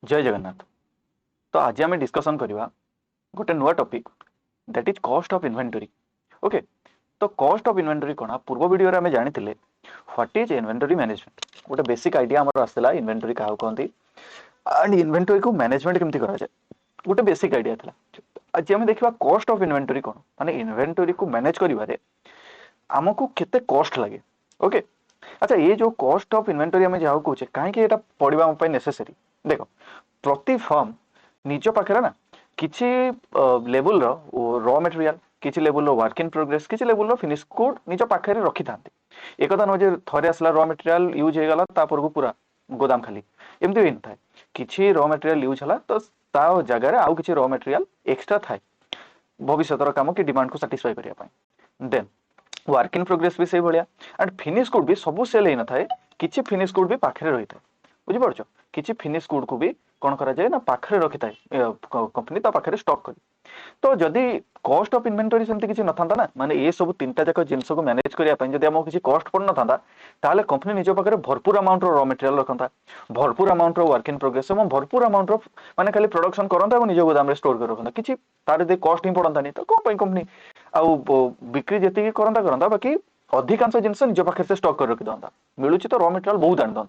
जय जगन्नाथ। तो आज आम डिस्कसन करवा गोटे नुआ topic that is cost of inventory. Okay, तो कॉस्ट ऑफ इन्वेंटरी कौन पूर्व वीडियो आम जानी व्हाट इज इन्वेंटरी मैनेजमेंट। गोटे बेसिक आइडिया आम आसाला इन्वेंटरी क्या कहते एंड इन्वेंटरी को मैनेजमेंट केमती करा जाए गोटे बेसिक आइडिया था। आज आम देखा कॉस्ट ऑफ इन्वेंटरी कौन माने इन्वेंटरी को मैनेज करिवारे आमको केते कॉस्ट लगे। ओके, अच्छा ये जो कॉस्ट ऑफ इन्वेंटरी आम जहाँ कहे कहीं पढ़ा नेसेसरी देख प्रति फर्म निज पाखे ना किसी लेवल रॉ मटेरियल किसी लेवल वर्क इन प्रोग्रेस किसी लेवल फिनिश गुड निज पाखे रखी था। एक कथा नुहे थे आसला रॉ मटेरियल यूज हो गला पूरा गोदाम खाली एमती भी था किसी रॉ मटेरियल यूज है तो ता जगार आउ किसी रॉ मटेरियल एक्सट्रा थाए भविष्य काम कि डिमांड को साटिस्फाई करने देन वर्क इन प्रोग्रेस भी से भाया एंड फिनिश गुड भी सब सेल होना थाए किसी फिनिश गुड भी पाखे रही था बुझीपार किसी फिनिश गुड को भी कौन करा जाए ना पाखे रखी था कंपनी पाखे स्टॉक कर। तो जदि कॉस्ट ऑफ इन्वेंटरी सेमती किसी न था ना माने ये सब तीन टा जाक जिन को मैनेज करने जब आमको किसी कॉस्ट पड़ न था ताले कंपनी निज पाखे भरपूर अमाउंट रॉ मटेरियल रखता भरपूर अमाउंट वर्क इन प्रोग्रेस और भरपूर अमाउंट माने खाली प्रोडक्शन करता और निज गोदाम में स्टोर कर रखता किसी तार यदि कॉस्ट ही पड़ता नहीं तो कौन कंपनी आउ बिक्री जी करता बाकी अधिकांश जिन निज पाखे से स्टॉक कर रखी था मिलूँ तो रॉ मटेरियल बहुत आनी था।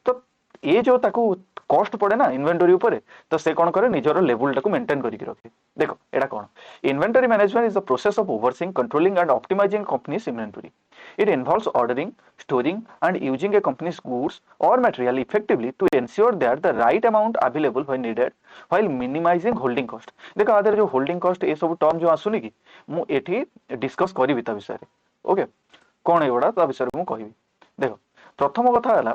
तो ये जो ताकू कॉस्ट पड़े ना इन्वेंटरी ऊपर तो से कौन करे निजर लेवल टाको मेंटेन करके रखे। देखो एटा कौन inventory management is the process of overseeing controlling and optimising company's inventory. It involves ordering storing and using a company's goods और material effectively to ensure that the right amount available when needed while minimising holding cost. देखो आदर जो holding cost ये सब term जो आसुनी कि मु एठी डिस्कस करिवि ता विषय रे। ओके, कौन एगुड़ा ता विषय मु कहिवि। देखो प्रथम कथा है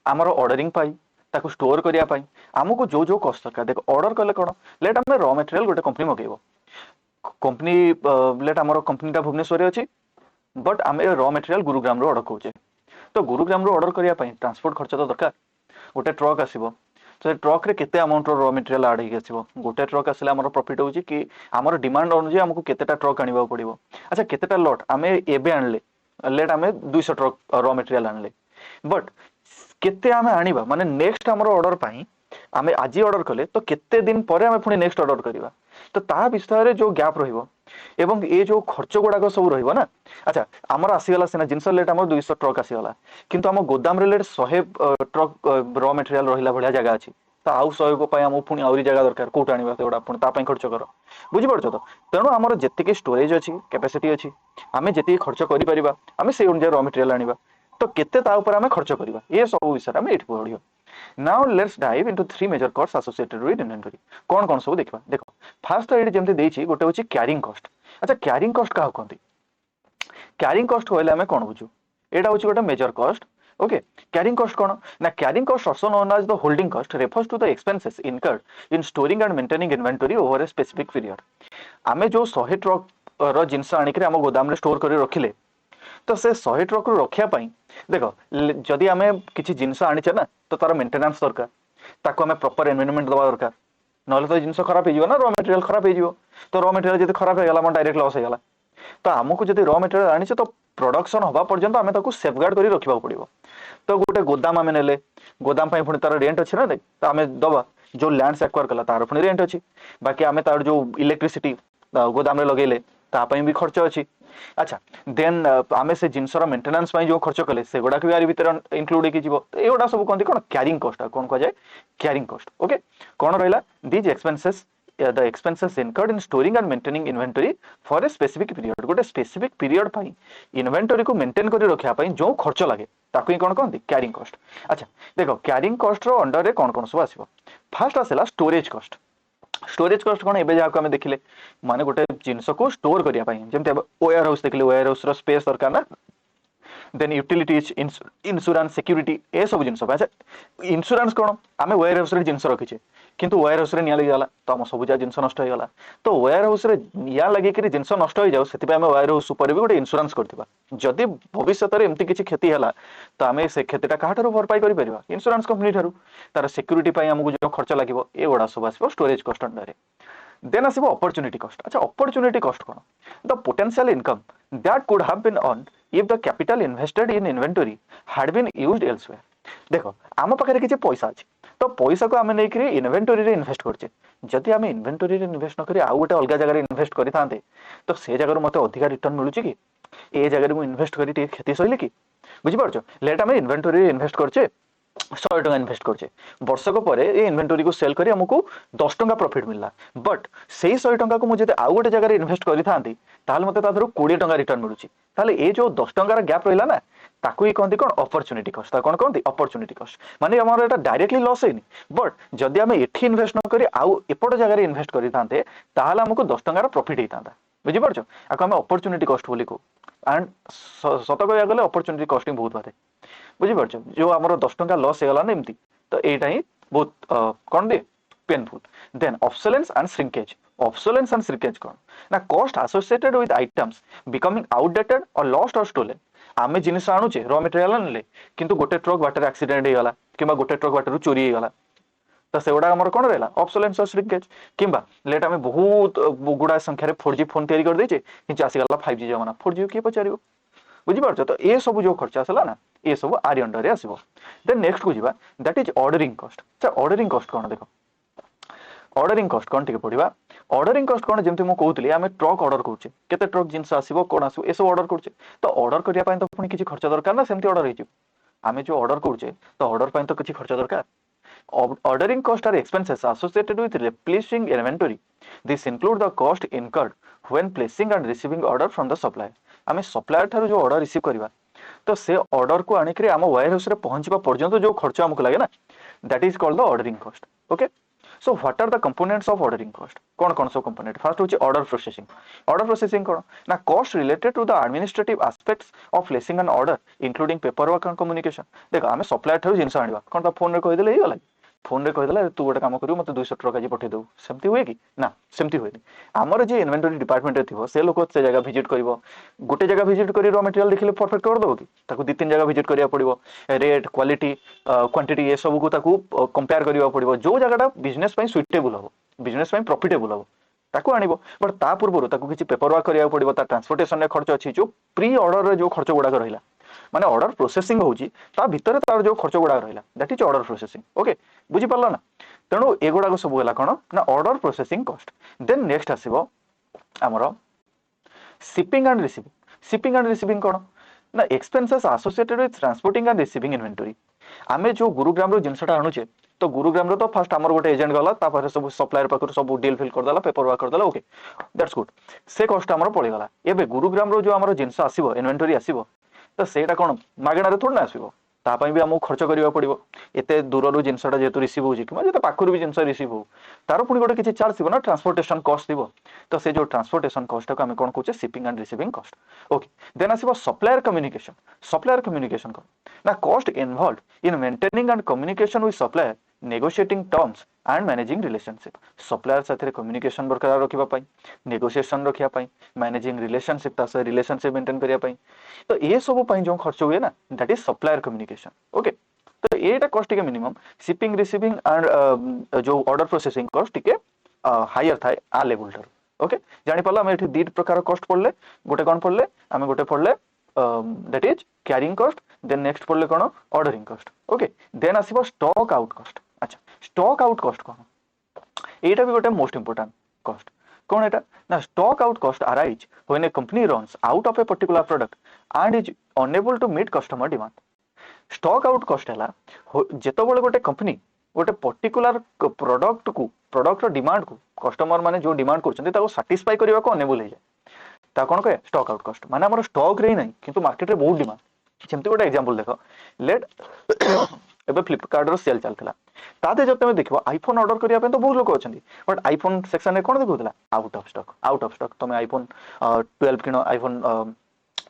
आमर ऑर्डरिंग पाई ताको स्टोर करने आमको जो जो कस्ट दरकार देख ऑर्डर कले कौन लेट आम रॉ मटेरियल गोटे कंपनी मगेब कंपनी लेट आम कंपनीटा भुवनेश्वर अच्छी बट आम रॉ मटेरियल गुरुग्राम ऑर्डर कौचे तो गुरुग्राम ऑर्डर करने ट्रांसपोर्ट खर्च तो दरकार गोटे ट्रक आसो तो ट्रक रे केते अमाउंट रॉ मटेरियल आड हो गोटे ट्रक आसले आम प्रॉफिट होची कि आमर डिमांड अनुसार आमको केतेटा ट्रक आनिबा पड़िबो। अच्छा केतेटा लॉट आम एबे आनले लेट आम 200 ट्रक रॉ मटेरियल आनले बट केते आमे आनिबा माने नेक्स्ट हमर ऑर्डर पाई आमे आज ऑर्डर कले तो केते दिन परे आमे पुणी नेक्स्ट ऑर्डर करिबा तो ता विषय रे जो गैप रहिबो एवं ए जो खर्च गुड़ाक सब रहिबो ना। अच्छा आमर आसीगला सिना जिनस लेट आमर 200 ट्रक आसीगला किंतु आम गोदाम रे लेट 100 ट्रक रॉ मटेरियल रहिला भलिया जगह अछि तो आउ 100 को पाई आम पुणी आउरी जगह दरकार कोट आनिबा तेडा पुणी ता पई खर्च कर बुझि परछो। तो तेणु आमर जेतिके स्टोरेज अछि कैपेसिटी अछि आमे जेतिके खर्च करि परिबा आमे से अनुसार रॉ मटेरियल आनिबा तो केते ता ऊपर आमे खर्च करिबा ये सब विषय आमे एठी पढियो। Now let's dive into three major cost associated with inventory कौन कौन सब देखा। देखो फास्ट एडी जेमते देछि गोटे होछि क्यारिंग कॉस्ट। अच्छा क्यारिंग कॉस्ट का कहंती क्यारिंग कॉस्ट कहले आमे कोन बुझू एटा होछि गोटे major cost. Okay, carrying cost कौन ना carrying cost also known as the holding cost refers to the expenses incurred in storing and maintaining inventory over a specific period. आमे जो 100 ट्रक रो जिंस आनिकरे आम गोदाम रे स्टोर करि रखिले तो से 100 ट्रक रु रखिया पाई देखो जदि आमे किछि जिंस आनिचे ना तो तार मेंटेनेंस दरकार ताको आमे प्रॉपर एनवायरनमेंट दबा दरकार नले तो जिंस खराब हो ना रॉ मटेरियल खराब हो तो रॉ मटेरियल जदि खराब हो गला मन डायरेक्ट लॉस हो गला तो आमको जदि रॉ मटेरियल आनिचे तो प्रोडक्शन हवा पर्यंत आमे ताको सेफगार्ड करी रखिबा पड़िबो। तो गोटे गोदाम आमे नेले गोदाम पई पुणी तार रेंट अछि ना दे तो आमे दबा जो लैंड एक्वायर कला तार पुणी रेंट अछि बाकी आमे तार जो इलेक्ट्रिसिटी गोदाम रे लगेले ता पई भी खर्च अछि। अच्छा देन आमे से जिनसर मेंटेनेंस पई जो खर्च कले से गुडा के यार भीतर इंक्लूड की जीवो तो एगुडा सब कोन कोन क्यारिंग कॉस्ट कोन को जाय क्यारिंग कॉस्ट। ओके, कोन रहला these expenses the expenses incurred in storing and maintaining inventory for a specific period गोटे स्पेसिफिक पीरियड पई इन्वेंटरी को मेंटेन करी रखिया पई जो खर्च लागे ताकू ही कोन कहंती क्यारिंग कॉस्ट। अच्छा देखो क्यारिंग कॉस्ट रो अंडर रे कोन कोन सब आसीबो फास्ट आसेला स्टोरेज कॉस्ट। स्टोरेज कॉस्ट कौन एबे जाको आमे देखिले माने गोटे जिंस को स्टोर करिया पई जेमते वेयर हाउस देखिले वेयर हाउस रो स्पेस दरकार ना देन यूटिलिटीज इंश्योरेंस सिक्योरिटी ए सब जिंस। अच्छा इंश्योरेंस कौन आमे वेयर हाउस रे जिंस रखिचे किंतु वेयर हाउस रे निया लगी गला तो हम सब जा जिंस नष्ट हो गला तो वेयर हाउस रे निया लगी कि जिंस नष्ट हो जाउ सेति आमे वेयर हाउस ऊपर भी गोटे इंश्योरेंस करथिबा जदि भविष्य रे एमती किछि क्षति हला तो आमे से क्षतिटा काहाठारु भरपाई करि परिबा इंश्योरेंस कंपनी ठारु तार सिक्योरिटी पई हमकु जो खर्च लागिवो ए बडा सब आसीबो स्टोरेज कॉस्ट अंडर। देन आसीबो अपॉर्चुनिटी कॉस्ट। अच्छा अपॉर्चुनिटी कॉस्ट कौन the potential income that could have been earned if the capital invested in inventory had been used elsewhere. देखो आम पाखे किसी पैसा अच्छी तो पैसा को आम नहीं इन्वेंटरी इन्वेस्ट करछे जदि आम इन्वेंटरी इन्वेस्ट न आउ गोटे अलग जगह इन्वेस्ट करते तो से जगह मत अधिका रिटर्न मिलूँ कि ए जगह मुझे इन्वेस्ट कर क्षति सही कि बुझीपार लेट आम इन्वेंटरी इन्वेस्ट करछे 100 टका इन्वेस्ट करछे वर्षक पर ये इन्वेंटरी को सेल करी हमको 10 टका प्रॉफिट मिलला बट से 100 टका को मुझे आउ गोटे जगह इन्वेस्ट करी थांती ताले मते तादरो 20 टका रिटर्न मिलुची ताले ए जो 10 टका गैप रहिला ना ताकू ही कहते कौन अपॉर्चुनिटी कॉस्ट ता कौन कहते अपॉर्चुनिटी कॉस्ट माने हमर एटा डायरेक्टली लॉस हैनी बट जदि आमे एठी इन्वेस्ट न करी आउ एपट जगह इन्वेस्ट करी थांते ताले हमको 10 टका प्रॉफिट हे थांता बुझी पारछो आको आमे अपॉर्चुनिटी कॉस्ट बोली को एंड सत कहया गले अपॉर्चुनिटी कॉस्टिंग बहुत बाटे बुझीपार जो आम 10 टका लॉस होगा ना एमती तो यहाँ ही बहुत कौन दे painful then obsolescence and shrinkage obsolescence and shrinkage कौन ना cost associated with items becoming outdated और लॉस्ट और स्टोलन आम जिनिस आणुचे रॉ मटेरियल आनले किंतु गोटे ट्रक बाटर एक्सीडेंट होगा कि गोटे ट्रक बाटर चोरी होगा तो से गुड़ा आम कौन रहा ऑब्सोलेंस और श्रिंकेज किंबा लेट आम बहुत गुड़ा संख्यार 4G फोन तैयारी कर देचे कि आसीगला 5G जमाना 4G किए पचार बुझीपार तो ये सब जो खर्च आसला ना ये सब आर अंडर आसो देन नेक्स्ट को जीवा दैट इज ऑर्डरिंग कॉस्ट अच्छा ऑर्डरिंग कॉस्ट कौन देख ऑर्डरिंग कॉस्ट कौन टिके पढ़ा ऑर्डरिंग कॉस्ट कौन जमी मुझे कहती आम ट्रक ऑर्डर करुचे केते ट्रक जिनस आसो कौन आसो ये सब ऑर्डर करुचे तो ऑर्डर करने तो पुणी किसी खर्च दरकार ना सेमती ऑर्डर होमें जो ऑर्डर करुचे तो ऑर्डर तो किसी खर्च दरकार ordering cost are expenses associated with replenishing inventory this include the cost incurred when placing and receiving order from the supplier आम सप्लायर ठार जो ऑर्डर रिसीव करवा तो से ऑर्डर को आनिक आम वेयर हाउस पहुंचा पर्यंत जो खर्च आमको लगे ना that is called the ordering cost okay so what are the components of ordering cost कौन सब कंपोनेंट फर्स्ट होची ऑर्डर प्रोसेसिंग कौन ना cost related to the administrative aspects of placing an order including paper work and communication देख आम supplier ठार जिन आना कौन ता फोन रे कहीदेले ही गला फोन रे कहीदेला तू गोटे काम करू मत 200 टका आज पठे दो सेमती हुए कि ना सेमती हुए आमर जो इन्वेंटरी डिपार्टमेंट थी से लोक से जगह विजिट कर गोटे जगह विजिट कर रॉ मटेरियल देखिले परफेक्ट कर दो कि ताकू 2-3 जगह विजिट करिया पड़िबो रेट क्वालिटी क्वांटिटी ये सब को ताकू कंपेयर करिया पड़िबो जो जगहटा बिजनेस पई सुइटेबल हो बिजनेस पई प्रॉफिटेबल हो ताकू आनिबो बट ता पूर्व ताकू किछि पेपर वर्क करिया पड़िबो ता ट्रांसपोर्टेशन रे खर्च अछि जो प्री ऑर्डर रे जो खर्च गुडा रहिला माने ऑर्डर प्रोसेसिंग होची ता भीतर तार जो खर्च गुडा रहिला that is order processing okay बुझी पारला ना तेणु एगुड़ा सब है कौन ना order processing cost then next आसो आमर शिपिंग एंड रिसीविंग कौन ना expenses associated with transporting and receiving inventory आमे जो गुरुग्राम रो जिनसटा आणुचे तो गुरुग्राम रो तो फास्ट आमर गोटे एजेंट गला तापर सब सप्लायर पाखर सब डील फिल करदेला पेपर वर्क करदेला ओके दैट्स गुड से कॉस्ट आमर पड़ीगला एबे गुरुग्राम रो जो आमर जिनस आसीबो इन्वेंटरी आसीबो तो सेटा कौन मागणार थोड़ा ना आसीबो तापाई भी आमको खर्च करिया पड़िबो एते दूर जिनसटा जेतु रिसीव होची कि जेते पाखरु भी जिनस रिसीव हो तार पुणी गोटे किछि चार्ज थिबो ना ट्रांसपोर्टेशन कॉस्ट थिबो तो से जो ट्रांसपोर्टेशन कॉस्ट को हम कोन कहूचे shipping and receiving cost okay then आसीबो सप्लायर कम्युनिकेशन को ना cost involved in maintaining and communication with supplier negotiating terms and managing relationship supplier साथे कम्युनिकेशन बरकरार रखिबा पई नेगोशिएशन रखिया पई मैनेजिंग रिलेशनशिप तासे रिलेशनशिप मेंटेन करिया पई तो ये सब पई जो खर्च हुए ना that is supplier communication okay तो एटा कॉस्ट के मिनिमम शिपिंग रिसीविंग एंड जो ऑर्डर प्रोसेसिंग कॉस्ट के हायर थाए आ लेवल टर ओके जानि पल्ला हम एठी 2 प्रकार कॉस्ट पड़ले गोटे कोन पड़ले हम गोटे पड़ले that is carrying cost then next पड़ले कोन ऑर्डरिंग कॉस्ट ओके देन आसीबो स्टॉक आउट कॉस्ट अच्छा स्टॉक आउट कॉस्ट कोन एटा भी गोटे मोस्ट इंपोर्टेंट कॉस्ट कौन एटा ना stock out cost arise when a company runs out of a particular product and is unable to meet customer demand stock out cost है जेतबेले गोटे कंपनी गोटे पर्टिकुलर प्रोडक्ट डिमांड को कस्टमर माने जो डिमांड कर साटिस्फाई करने को अनेबल हो जाए कौन कहे स्टॉक आउट कॉस्ट माने हमर स्टॉक रे नहीं किंतु मार्केट रे बहुत डिमांड जेमती गोटे एग्जांपल देख लेट एबे फ्लिपकार्ट रो सेल चलता ताते जब तुम देखो आईफोन ऑर्डर करने तो बहुत लोग अच्छा बट आईफोन सेक्शन में कौन देखा आउट ऑफ स्टॉक तुम आईफोन 12 किण आईफोन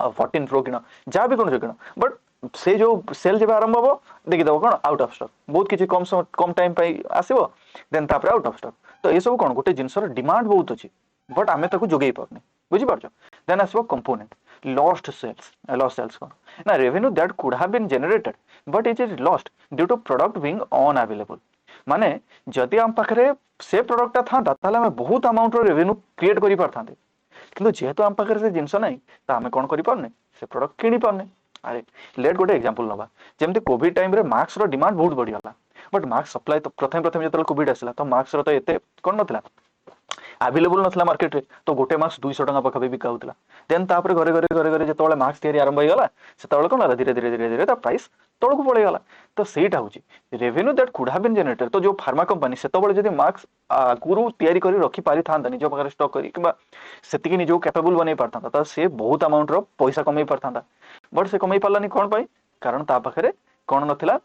14 प्रो किण जहाँ भी कौन किण बट से जो सेल जब आरंभ हम देखीदेव कौन आउट ऑफ स्टॉक बहुत किसी कम टाइम आसो देन तापर आउट ऑफ स्टॉक तो ये सब कौन गोटे जिनसर डिमांड बहुत अच्छी बट आम जोगे पारने बुझीपार देन आसो कंपोनेंट लॉस्ट सेल्स कौन ना revenue that could have been generated but it is lost due to product being unavailable माने जदि आम पाखे से प्रोडक्टा था ताहले आम बहुत अमाउंट रेवेन्यू क्रिएट कर पारथांते किंतु जेहेतु आम पाखे से जिनस ना तो आम कौन कर पारने से प्रोडक्ट किनी पारने अरे लेट गोटे एग्जांपल नवा जेमती कोविड टाइम रे मास्क रो डिमांड बहुत बढ़ियाला बट मास्क सप्लाई तो प्रथम प्रथम जो कोविड आसला तो मास्क तो एते कौन नथिला अवेलेबल नथिला मार्केट रे तो गोटे मास्क 200 टका पाखा बिका होता देन तापर घरे घरे घरे घरे जो मास्क तैयारी आरंभ होगा से कौन है धीरे धीरे धीरे धीरे प्राइस तौक पड़ेगा तो सहीटा हूँ revenue that could have been generated तो जो फार्मा कंपनी से मास्क आगुरी तैयारी कर रखी पारि था निज पाखे स्टक कर निज कैपेबल बन पारता तो सी बहुत अमाउंट पैसा कमे पारता बट से कमे पारानी कौन पाई कारण ता पाखे कौन नथिला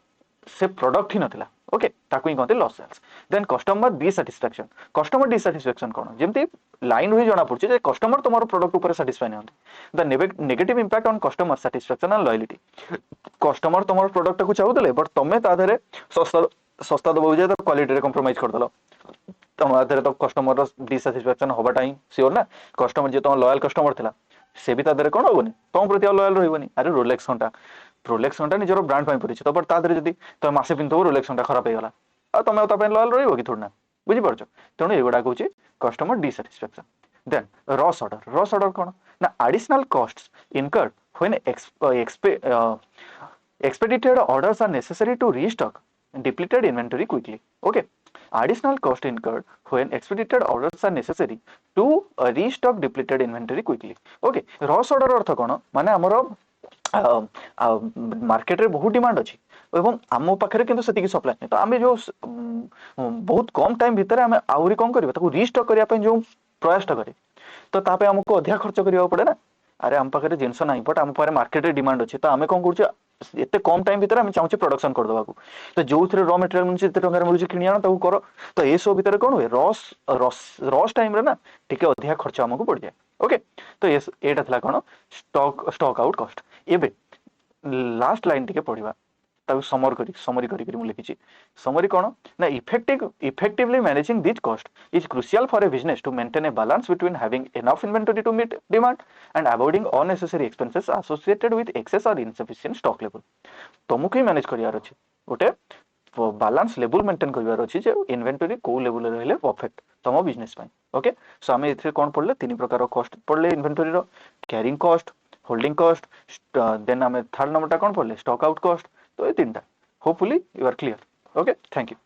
से प्रोडक्ट ही नथिला ओके ताकू ही कहते लॉस सेल्स देन कस्टमर डिसैटिस्फैक्शन कौन जमती लाइन रू जना पड़े कस्टमर तुम प्रोडक्ट ऊपर सैटिस्फाई नहीं the negative impact on customer satisfaction and loyalty customer तुम प्रोडक्ट को चाहूले बट तुम ताधे सस्ता सस्ता दबा जाए तो क्वालिटी कंप्रोमाइज करदेल तुम आधे तो कस्टमर डिसैटिस्फैक्शन हवाटा ही सियोर ना कस्टमर जो तुम लॉयल कस्टमर था से भी ताधे कौन हेनी तुम प्रति लॉयल रही अरे रोलेक्स घंटा निजर ब्रांड पड़ी तो बट ताधे जब तुम मसे पिंधु रोलेक्स घंटा खराब होगा तुम लॉयल रही कि थोड़ा बुझीपार तेणु युवा हूँ कस्टमर डिसैटिस्फैक्शन देन रॉस ऑर्डर कौन ना additional costs incurred when expedited orders are necessary to restock depleted inventory quickly okay additional cost incurred when expedited orders are necessary to restock depleted inventory quickly okay rush order अर्थ कौन माने हमरो market रे बहुत demand अछि एवं आम पाखे किंतु सेतिकी सप्लाई नहीं तो आम जो बहुत कम टाइम भितर आम आउरी कौन करबा ताको रीस्टॉक करिया पे जो प्रयास करे तो तापे हमको अधिक खर्च करिया पड़े ना अरे आम पाखे जिनस ना बट आम पाखे मार्केट रे डिमांड अच्छे तो आम कौन कर एत कम टाइम भितर चाहूँ प्रोडक्शन करदेवा तो जो थे र मटेरियल मिलूँ टकर मिलूँ कि आना कर तो ये सब भितर कौन हुए रस रस रस टाइम ना टिके अधिक खर्च आमको पड़ जाए ओके तो यहाँ था कौन स्टॉक आउट कॉस्ट एबे लास्ट लाइन टिके पढ़ा समरी लिखी समरी कौन ना effectively managing this cost is crucial for a business to maintain a balance between having enough inventory to meet demand and avoiding unnecessary expenses associated with excess or insufficient stock level तुमको ही manage करार अच्छे गोटे balance level maintain करार अच्छी जे inventory को level रहिले परफेक्ट तुम बिजनेस ओके सो आम ए कौन पढ़ले तीन प्रकार कॉस्ट पढ़ले inventory carrying cost holding cost then आम थर्ड नंबर कौन पढ़ले स्टॉक आउट कॉस्ट तो ये तीन hopefully you are clear okay thank you